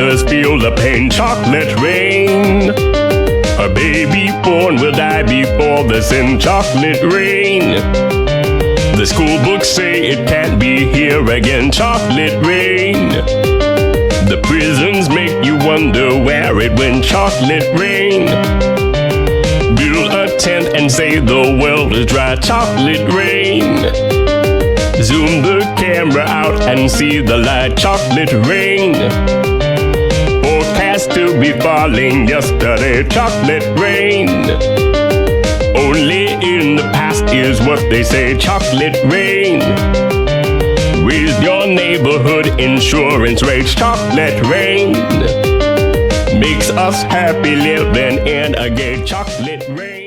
others feel the pain. Chocolate rain. A baby born will die before the sin. Chocolate rain. The school books say it can't be here again. Chocolate rain. The prisons make you wonder where it went. Chocolate rain. Build a tent and say the world is dry. Chocolate rain. Zoom the camera out and see the light. Chocolate rain. Forecast to be falling yesterday. Chocolate rain. Only in the past is what they say. Chocolate rain. Raise your neighborhood insurance rates. Chocolate rain. Makes us happy living in a gay chocolate rain.